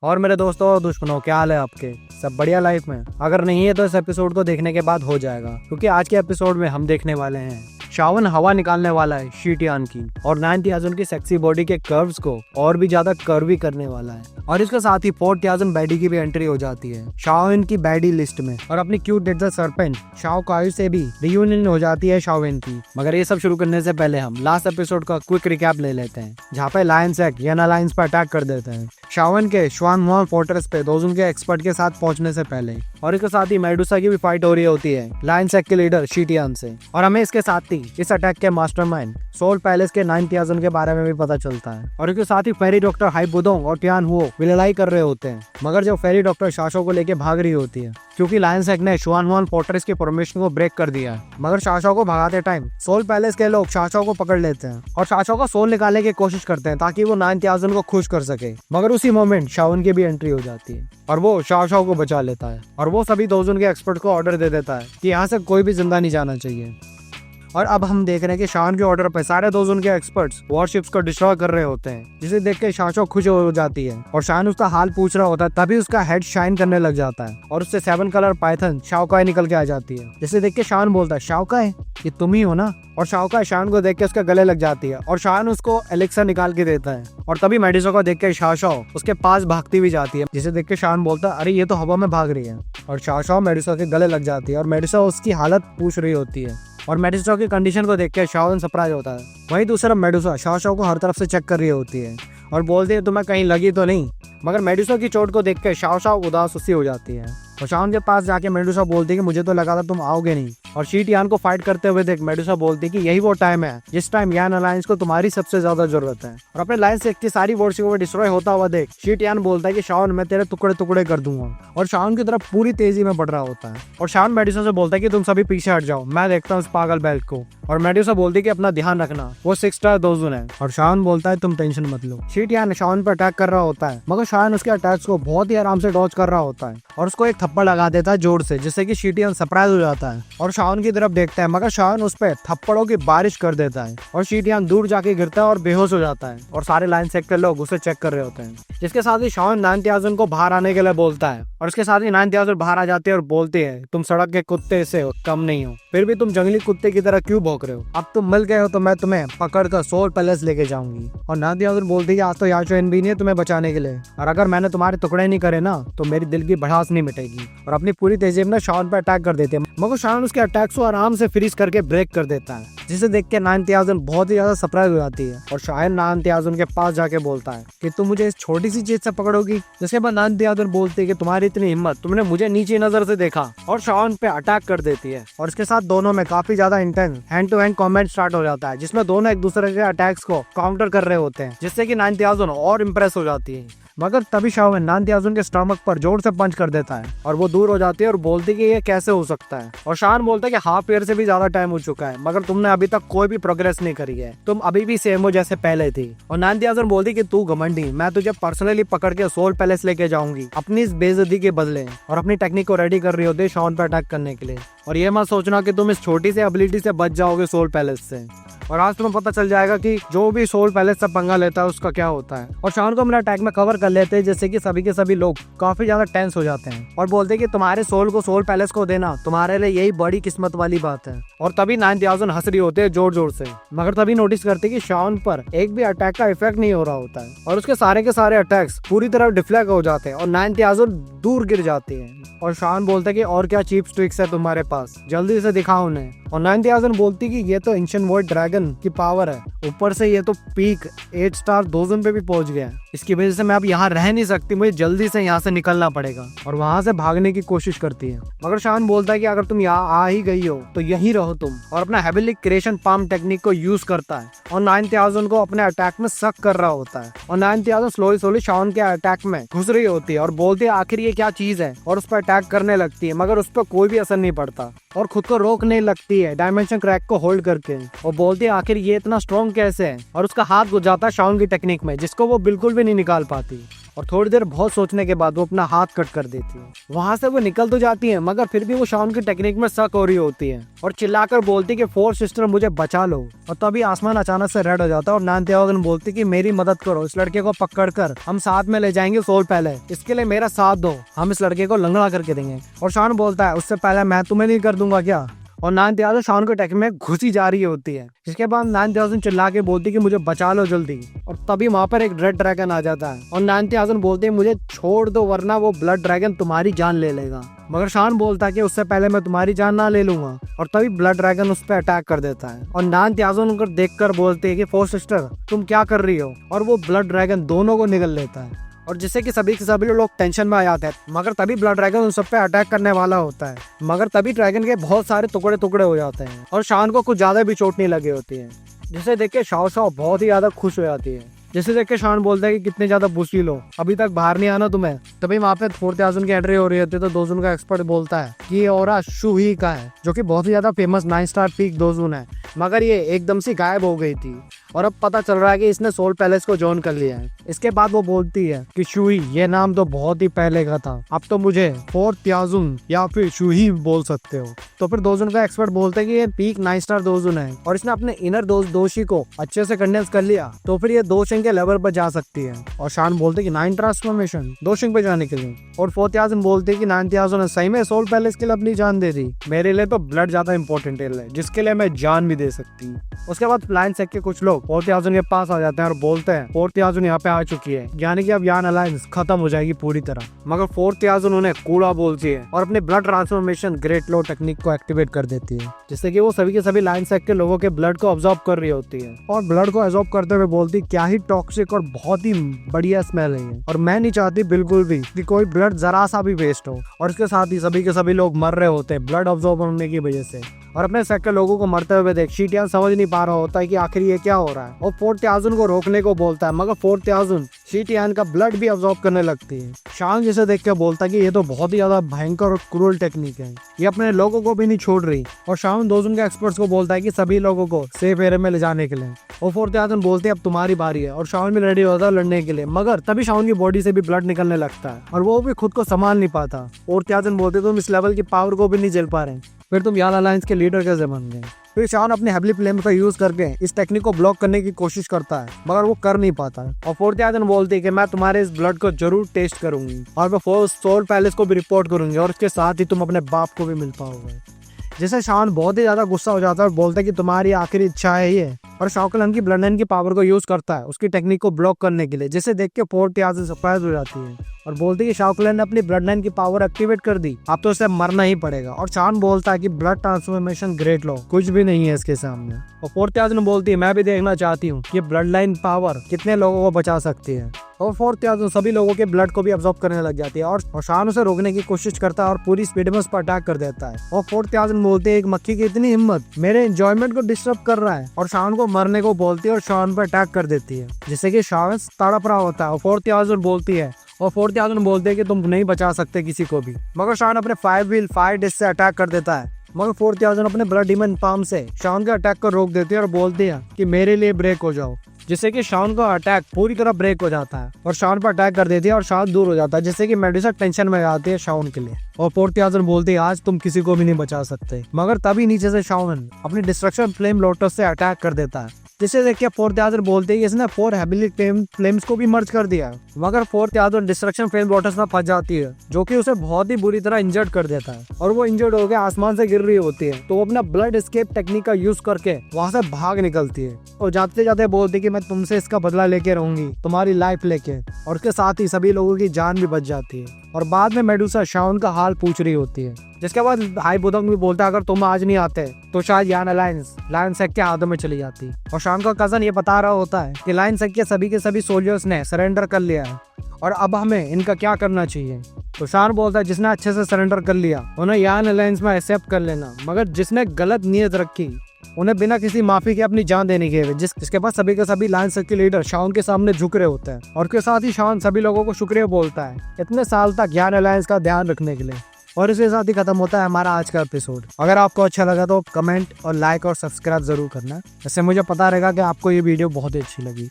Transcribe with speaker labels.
Speaker 1: और मेरे दोस्तों और दुश्मनों, क्या हाल है आपके? सब बढ़िया लाइफ में? अगर नहीं है तो इस एपिसोड को देखने के बाद हो जाएगा, क्योंकि आज के एपिसोड में हम देखने वाले हैं शावन हवा निकालने वाला है शीटियान की, और 9000 की सेक्सी बॉडी के कर्व्स को और भी ज्यादा कर्वी करने वाला है। और इसके साथ ही 4000 बैडी की भी एंट्री हो जाती है शाओन की बैडी लिस्ट में। और अपनी क्यूट डेड सरपेंट शाओ कायु से भी रियूनियन हो जाती है शाओन की। मगर ये सब शुरू करने से पहले हम लास्ट एपिसोड का क्विक रिकैप ले लेते हैं, जहाँ पे लायंस एक येना लायंस पर अटैक कर देते हैं शाओन के श्वानमॉल फोर्ट्रेस पे दोजन के एक्सपर्ट के साथ पहुंचने से पहले। और इसके साथ ही मेडुसा की भी फाइट हो रही होती है लायंस एक के लीडर शीटियान से। और हमें इसके साथ ही इस अटैक के मास्टरमाइंड सोल पैलेस के 9000 के बारे में भी पता चलता है। और इसके साथ ही फेरी डॉक्टर हाई बुदोंग और टियान हुओ भी लड़ाई कर रहे होते हैं, मगर जब फेरी डॉक्टर शाशो को लेके भाग रही होती है, क्योंकि लायंस एक ने शुआनमॉल फोर्ट्रेस की परमिशन को ब्रेक कर दिया है। मगर शाशो को भगाते टाइम सोल पैलेस के लोग शाशो को पकड़ लेते हैं और शाशो का सोल निकालने की कोशिश करते हैं ताकि वो 9000 को खुश कर सके। मगर उसी मोमेंट शाओन की भी एंट्री हो जाती है और वो शाओ को बचा लेता है। और वो सभी दोजन के एक्सपर्ट को ऑर्डर दे देता है कि यहाँ से कोई भी जिंदा नहीं जाना चाहिए। और अब हम देख रहे हैं कि शान के ऑर्डर पर सारे दोजन के एक्सपर्ट्स वॉरशिप्स को डिस्ट्रॉय कर रहे होते हैं, जिसे देख के शाशो खुश हो जाती है और शान उसका हाल पूछ रहा होता है। तभी उसका हेड शाइन करने लग जाता है और उससे 7 कलर पाइथन शाओकाई निकल के आ जाती है, जिसे देख के शान बोलता है, शाओकाई ये तुम ही हो ना? और शाओकाई शान को देख के उसके गले लग जाती है और शान उसको एलेक्सा निकाल के देता है। और तभी मेडुसा को देख के शाशो उसके पास भागती भी जाती है, जिसे देख के शान बोलता है, अरे ये तो हवा में भाग रही है। और शाशो मेडुसा के गले लग जाती है और मेडुसा उसकी हालत पूछ रही होती है। और मेडुसा की कंडीशन को देख के शाओन सरप्राइज होता है। वहीं दूसरा मेडुसा शाशो को हर तरफ से चेक कर रही होती है और बोलती है, तुम्हें कहीं लगी तो नहीं? मगर मेडुसा की चोट को देख के शाओ उदास सी हो जाती है और शाओन के पास जाके मेडुसा बोलती है कि मुझे तो लगा था तुम आओगे नहीं। और शीटियान को फाइट करते हुए देख मेडुसा बोलती है कि यही वो टाइम है जिस टाइम यान अलायंस को तुम्हारी सबसे ज्यादा जरूरत है। और अपने लायंस की सारी वॉरशिप को डिस्ट्रॉय होता हुआ देख शीटियान बोलता है कि शाओन मैं तेरे टुकड़े टुकड़े कर दूंगा। और शाओन की तरफ पूरी तेजी में बढ़ रहा होता है और शाओन मेडुसा से बोलता है कि तुम सभी पीछे हट जाओ, मैं देखता हूँ इस पागल बेल्ट को। और मेडुसा बोलती है कि अपना ध्यान रखना, वो 6 स्टार दोजन है। और शाओन बोलता है तुम टेंशन मत लो। शीटियान शाओन पर अटैक कर रहा होता है, मगर शाओन उसके अटैक्स को बहुत ही आराम से डॉज कर रहा होता है और उसको एक थप्पड़ लगा देता है जोर से, जिससे कि शीटियान सरप्राइज हो जाता है और शाओन की तरफ देखता है, मगर शाओन उस पर थप्पड़ों की बारिश कर देता है और शीटियान दूर जाके गिरता है और बेहोश हो जाता है। और सारे लाइन सेक्टर के लोग उसे चेक कर रहे होते हैं, जिसके साथ ही शाओन 9000 को बाहर आने के लिए बोलता है। और उसके साथ ही 9000 बाहर आ जाते हैं और बोलते हैं, तुम सड़क के कुत्ते से कम नहीं हो, फिर भी तुम जंगली कुत्ते की तरह क्यों भौंक रहे हो? अब तुम मिल गए हो तो मैं तुम्हें पकड़ कर सोल पैलेस लेके जाऊंगी। और 9000 बोलती है, आज तो याचोएन भी नहीं है तुम्हें बचाने के लिए, और अगर मैंने तुम्हारे टुकड़े नहीं करे ना तो मेरी दिल की भड़ास नहीं मिटेगी। और अपनी पूरी तेजी में शाओन पर अटैक कर देते हैं, मगर शाओन उसके अटैक्स को आराम से फ्रीज करके ब्रेक कर देता है, जिसे देख के 9000 बहुत ही ज्यादा सरप्राइज हो जाती है। और शायद 9000 के पास जाके बोलता है कि तुम मुझे इस छोटी सी चीज से पकड़ोगी। जिसके बाद 9000 बोलती है कि तुम्हारी इतनी हिम्मत, तुमने मुझे नीची नजर से देखा, और शाओन पे अटैक कर देती है। और इसके साथ दोनों में काफी ज्यादा intense hand to hand combat start हो जाता है, जिसमें दोनों एक दूसरे के अटैक्स को काउंटर कर रहे होते हैं, जिससे कि 9000 और इम्प्रेस हो जाती है। मगर तभी शाओन 9000 के स्टमक पर जोर से पंच कर देता है और वो दूर हो जाती है और बोलती है कि ये कैसे हो सकता है। और शान बोलता है कि हाफ ईयर से भी ज्यादा टाइम हो चुका है, मगर तुमने अभी तक कोई भी प्रोग्रेस नहीं करी है, तुम अभी भी सेम हो जैसे पहले थी। और 9000 बोलती कि तू घमंडी, मैं तुझे पर्सनली पकड़ के सोल पैलेस लेके जाऊंगी अपनी इस बेइज्जती के बदले। और अपनी टेक्निक को रेडी कर रही होती है शाओन पर अटैक करने के लिए। और ये मत सोचना कि तुम इस छोटी सी एबिलिटी से बच जाओगे सोल पैलेस से, और आज तुम्हें पता चल जाएगा कि जो भी सोल पैलेस से पंगा लेता है उसका क्या होता है। और शान को अपने अटैक में कवर कर लेते हैं, जिससे कि सभी के सभी लोग काफी ज्यादा टेंस हो जाते हैं और बोलते हैं कि तुम्हारे सोल को सोल पैलेस को देना तुम्हारे लिए यही बड़ी किस्मत वाली बात है। और तभी 9000 हंस रही होते हैं जोर जोर से, मगर तभी नोटिस करते हैं कि शान पर एक भी अटैक का इफेक्ट नहीं हो रहा होता है और उसके सारे के सारे अटैक्स पूरी तरह डिफ्लेक्ट हो जाते हैं और 9000 दूर गिर जाती है। और शान बोलता है कि और क्या चीप ट्रिक्स है तुम्हारे पास, जल्दी से दिखाओ उन्हें। और 9000 बोलती कि ये तो एंशिएंट वॉइड ड्रैगन की पावर है, ऊपर से ये तो पीक 8 स्टार दोजन पे भी पहुंच गया है, इसकी वजह से मैं अब यहाँ रह नहीं सकती, मुझे जल्दी से यहाँ से निकलना पड़ेगा। और वहाँ से भागने की कोशिश करती है, मगर शान बोलता है कि अगर तुम यहाँ आ ही गई हो तो यहीं रहो तुम। और अपना हेबिलिक क्रिएशन पाम टेक्निक को यूज करता है और 9000 को अपने अटैक में सक कर रहा होता है। और 9000 स्लोली शान के अटैक में घुस रही होती है और बोलती है आखिर ये क्या चीज है, और उस पर अटैक करने लगती है, मगर उस पर कोई भी असर नहीं पड़ता और खुद को रोक नहीं लगती जाती है डायमेंशन क्रैक को होल्ड करके और बोलती है आखिर ये इतना स्ट्रॉन्ग कैसे है, और उसका हाथ घुस जाता है शाओन की टेक्निक में जिसको वो बिल्कुल भी नहीं निकाल पाती। और थोड़ी देर बहुत सोचने के बाद वो अपना हाथ कट कर देती है। वहां से वो निकल तो जाती है मगर फिर भी वो शाओन की टेक्निक में शक हो रही होती है और चिल्लाकर बोलती कि फोर सिस्टर मुझे बचा लो। और तभी आसमान अचानक से रेड हो जाता है और नान त्याओगन बोलती कि मेरी मदद करो, इस लड़के को पकड़कर हम साथ में ले जाएंगे सोल पैलेस, इसके लिए मेरा साथ दो, हम इस लड़के को लंगड़ा करके देंगे। और शाओन बोलता है उससे पहले मैं तुम्हें नहीं कर दूंगा क्या। और नान त्याओजन शाओन के टेक्निक में घुसी जा रही होती है। इसके बाद नान त्याओजन चिल्ला के बोलती कि मुझे बचा लो जल्दी। और तभी वहाँ पर एक रेड ड्रैगन आ जाता है और नान त्याओजन बोलते हैं मुझे छोड़ दो वरना वो ब्लड ड्रैगन तुम्हारी जान ले लेगा। मगर शान बोलता है कि उससे पहले मैं तुम्हारी जान ना ले लूंगा। और तभी ब्लड ड्रैगन उस पर अटैक कर देता है और नान त्याओजन उनको देखकर बोलते हैं कि फोर सिस्टर तुम क्या कर रही हो, और वो ब्लड ड्रैगन दोनों को निगल लेता है। और जिससे कि सभी के सभी लोग टेंशन में आ जाते हैं। मगर तभी ब्लड ड्रैगन उन सब पे अटैक करने वाला होता है, मगर तभी ड्रैगन के बहुत सारे टुकड़े टुकड़े हो जाते हैं और शान को कुछ ज्यादा भी चोट नहीं लगी होती है, जिसे देख के शाओ शाओ बहुत ही ज्यादा खुश हो जाती है। जिसे देख के शान बोलता है कि कितने ज्यादा बुशी लो, अभी तक बाहर नहीं आना तुम्हें। तभी वहाँ पे फोर त्याओजन की एंट्री हो रही होती है तो दोजुन का एक्सपर्ट बोलता है कि ये ऑरा शूही का है, जो कि बहुत ही ज्यादा फेमस 9 स्टार पीक दोजुन है, मगर ये एकदम से गायब हो गई थी और अब पता चल रहा है कि इसने सोल पैलेस को जॉइन कर लिया है। इसके बाद वो बोलती है कि शूही ये नाम तो बहुत ही पहले का था, अब तो मुझे फोर त्याओजन या फिर शूही बोल सकते हो। तो फिर दोजुन का एक्सपर्ट बोलते हैं कि ये पीक 9 स्टार दोजुन है और इसने अपने इनर दोषी को अच्छे से कंडेंस कर लिया तो फिर ये दोशिंग के लेवल पर जा सकती है। और शान बोलते कि 9 ट्रांसफॉर्मेशन दोशिंग पे जाने के लिए। और फोर त्याओजन बोलते कि नान त्याओजन सही में सोल पैलेस के लिए अपनी जान दे दी, मेरे लिए तो ब्लड ज्यादा इंपॉर्टेंट है जिसके लिए मैं जान भी दे सकती। उसके बाद फ्लाइन सेक के कुछ लोग फोर त्याओजन के पास आ जाते हैं और बोलते हैं फोर त्याओजन यहाँ पे आ चुकी है, यानी कि अब यान अलायंस खत्म हो जाएगी पूरी तरह। मगर फोर त्याओजन उन्हें कूड़ा बोलती है और अपने ब्लड ट्रांसफॉर्मेशन ग्रेट लो टेक्निक को एक्टिवेट कर देती है, जिससे कि वो सभी के सभी लाइन सेक के लोगों के ब्लड को ऑब्जॉर्ब कर रही होती है। और ब्लड को ऑब्जॉर्ब करते हुए बोलती क्या ही टॉक्सिक और बहुत ही बढ़िया स्मेल है और मैं नहीं चाहती बिल्कुल भी कि कोई ब्लड जरा सा भी वेस्ट हो। और इसके साथ ही सभी के सभी लोग मर रहे होते हैं ब्लड ऑब्जॉर्ब होने की वजह से। और अपने सेक के लोगों को मरते हुए देख शी टियान समझ नहीं पा रहा होता है कि आखिर ये क्या हो रहा है और फोर त्याओजन को रोकने को बोलता है, मगर फोर त्याओजन शी टियान का ब्लड भी अब्सॉर्ब करने लगती है। शान जिसे देख के बोलता है कि ये तो बहुत ही ज्यादा भयंकर और क्रूर टेक्निक है, ये अपने लोगों को भी नहीं छोड़ रही। और शान दोजुन के एक्सपर्ट्स को बोलता है कि सभी लोगों को सेफ एरिया में ले जाने के लिए। और फोर त्याओजन बोलते हैं अब तुम्हारी बारी है और शान भी रेडी होता है लड़ने के लिए, मगर तभी शान की बॉडी से भी ब्लड निकलने लगता है और वो भी खुद को संभाल नहीं पाता। और त्याओजन बोलते तुम इस लेवल की पावर को भी नहीं झेल पा रहे, फिर तुम यान अलायंस के लीडर कैसे बन गए। फिर शान अपने हेवली फ्लेम का यूज करके इस टेक्निक को ब्लॉक करने की कोशिश करता है, मगर वो कर नहीं पाता है। और फोर त्याओजन बोलती है कि मैं तुम्हारे इस ब्लड को जरूर टेस्ट करूंगी और मैं सोल पैलेस को भी रिपोर्ट करूंगी और उसके साथ ही तुम अपने बाप को भी मिल पाओगे। जिससे शान बहुत ही ज्यादा गुस्सा हो जाता है और बोलता है कि तुम्हारी आखिरी इच्छा है ये। और शाओ क्लैन की ब्लड लाइन की पावर को यूज करता है उसकी टेक्निक को ब्लॉक करने के लिए, जिसे देख के फोर त्याओजन सरप्राइज हो जाती है और बोलती है कि शाओ क्लैन ने अपनी ब्लड लाइन की पावर एक्टिवेट कर दी, अब तो उसे मरना ही पड़ेगा। और शान बोलता है कि ब्लड ट्रांसफॉर्मेशन ग्रेट लो कुछ भी नहीं है इसके सामने। और फोर त्याओजन बोलती है मैं भी देखना चाहती हूँ कि ब्लड लाइन पावर कितने लोगों को बचा सकती है। और फोर त्याओजन सभी लोगों के ब्लड को भी अब्सॉर्ब करने लग जाती है और शान उसे रोकने की कोशिश करता है और पूरी स्पीड में उस पर अटैक कर देता है। और फोर त्याओजन बोलते हैं एक मक्खी की इतनी हिम्मत मेरे एंजॉयमेंट को डिस्टर्ब कर रहा है, और शान को मरने को बोलती है और शान पर अटैक कर देती है, जिससे कि शान तड़प रहा होता है। और फोर त्याओजन बोलती है बोलते हैं कि तुम नहीं बचा सकते किसी को भी, मगर शान अपने 5 व्हील 5 डिस्क से अटैक कर देता है। मगर फोर त्याओजन अपने ब्लड डीमन पाम से शान के अटैक को रोक देती है और बोलती है कि मेरे लिए ब्रेक हो जाओ, जिससे कि शान का अटैक पूरी तरह ब्रेक हो जाता है और शान पर अटैक कर देती है और शान दूर हो जाता है, जिससे कि मेडुसा टेंशन में आती है शान के लिए। और फोर त्याओजन बोलती है आज तुम किसी को भी नहीं बचा सकते, मगर तभी नीचे से शान अपनी डिस्ट्रक्शन फ्लेम लोटस से अटैक कर देता है, जिसे देख के फोर त्याओजन बोलते हैं इसने 4 हेवली फ्लेम्स को भी मर्ज कर दिया। मगर फोर त्याओजन डिस्ट्रक्शन फ्लेम लोटस में फंस जाती है, जो कि उसे बहुत ही बुरी तरह इंजर्ड कर देता है और वो इंजर्ड होकर आसमान से गिर रही होती है। तो वो अपना ब्लड एस्केप टेक्निक का यूज करके वहां से भाग निकलती है और जाते जाते बोलती है कि मैं तुमसे इसका बदला लेके रहूंगी, तुम्हारी लाइफ लेके। और उसके साथ ही सभी लोगों की जान भी बच जाती है। और बाद में मेडुसा शान का हाल पूछ रही होती है, जिसके बाद हाई बुदंग भी बोलता है अगर तुम आज नहीं आते तो शायद यान अलायंस लायन सेक के हाथों में चली जाती। और शान का कजन ये बता रहा होता है कि लायन सेक के सभी सोल्जर्स ने सरेंडर कर लिया है और अब हमें इनका क्या करना चाहिए। तो शान बोलता है जिसने अच्छे से सरेंडर कर लिया उन्हें यान अलायंस में एक्सेप्ट कर लेना, मगर जिसने गलत नीयत रखी उन्हें बिना किसी माफी के अपनी जान देने के जिसके बाद सभी के सभी लायन सेक के लीडर शान के सामने झुक रहे होते हैं। और उसके साथ ही शान सभी लोगों को शुक्रिया बोलता है इतने साल तक यान अलायंस का ध्यान रखने के लिए। और इसके साथ ही खत्म होता है हमारा आज का एपिसोड। अगर आपको अच्छा लगा तो कमेंट और लाइक और सब्सक्राइब जरूर करना, इससे मुझे पता रहेगा कि आपको ये वीडियो बहुत ही अच्छी लगी।